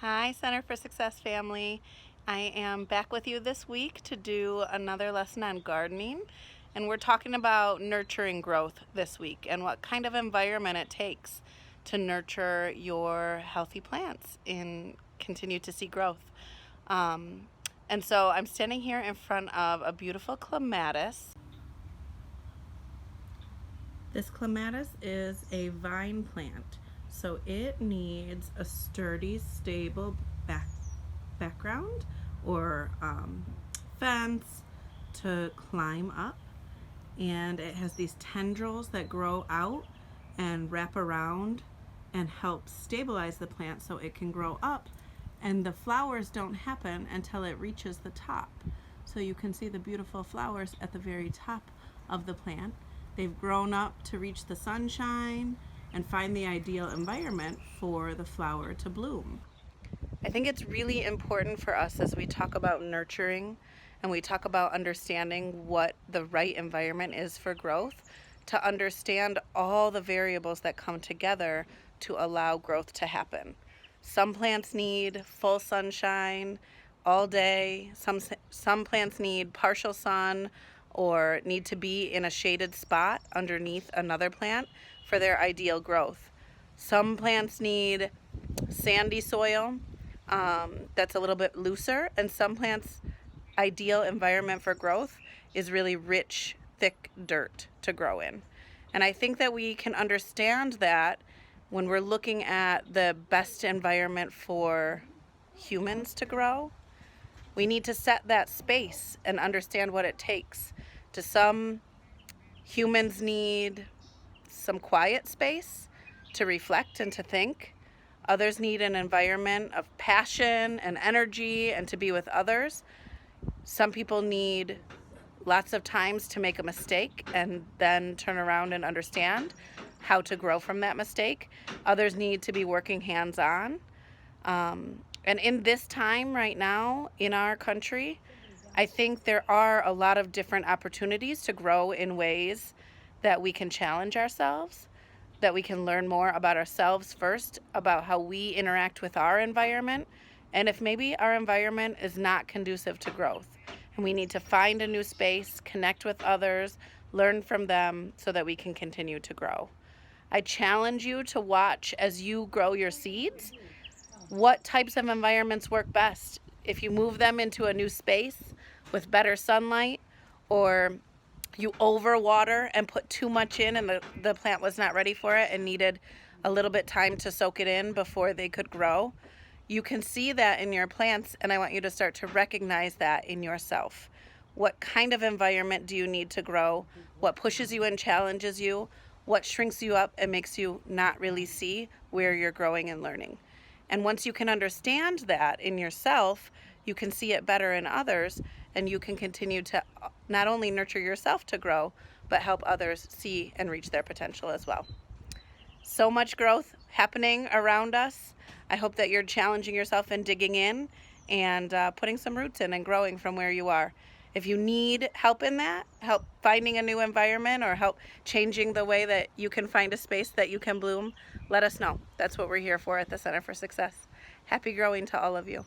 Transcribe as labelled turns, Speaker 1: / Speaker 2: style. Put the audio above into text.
Speaker 1: Hi, Center for Success family. I am back with you this week to do another lesson on gardening, and we're talking about nurturing growth this week and what kind of environment it takes to nurture your healthy plants and continue to see growth. And so I'm standing here in front of a beautiful clematis. This clematis is a vine plant, so it needs a sturdy, stable background or fence to climb up, and it has these tendrils that grow out and wrap around and help stabilize the plant so it can grow up, and the flowers don't happen until it reaches the top. So you can see the beautiful flowers at the very top of the plant. They've grown up to reach the sunshine and find the ideal environment for the flower to bloom. I think it's really important for us as we talk about nurturing and we talk about understanding what the right environment is for growth, to understand all the variables that come together to allow growth to happen. Some plants need full sunshine all day. Some plants need partial sun or need to be in a shaded spot underneath another plant for their ideal growth. Some plants need sandy soil that's a little bit looser, and some plants' ideal environment for growth is really rich, thick dirt to grow in. And I think that we can understand that when we're looking at the best environment for humans to grow. We need to set that space and understand what it takes. Some humans need some quiet space to reflect and to think. Others need an environment of passion and energy and to be with others. Some people need lots of times to make a mistake and then turn around and understand how to grow from that mistake. Others need to be working hands-on. And in this time right now in our country, I think there are a lot of different opportunities to grow in ways that we can challenge ourselves, that we can learn more about ourselves first, about how we interact with our environment, and if maybe our environment is not conducive to growth, and we need to find a new space, connect with others, learn from them so that we can continue to grow. I challenge you to watch as you grow your seeds what types of environments work best. If you move them into a new space with better sunlight, or you overwater and put too much in and the plant was not ready for it and needed a little bit time to soak it in before they could grow, you can see that in your plants, and I want you to start to recognize that in yourself. What kind of environment do you need to grow? What pushes you and challenges you? What shrinks you up and makes you not really see where you're growing and learning? And once you can understand that in yourself, you can see it better in others, and you can continue to not only nurture yourself to grow, but help others see and reach their potential as well. So much growth happening around us. I hope that you're challenging yourself and digging in and putting some roots in and growing from where you are. If you need help in that, help finding a new environment or help changing the way that you can find a space that you can bloom, let us know. That's what we're here for at the Center for Success. Happy growing to all of you.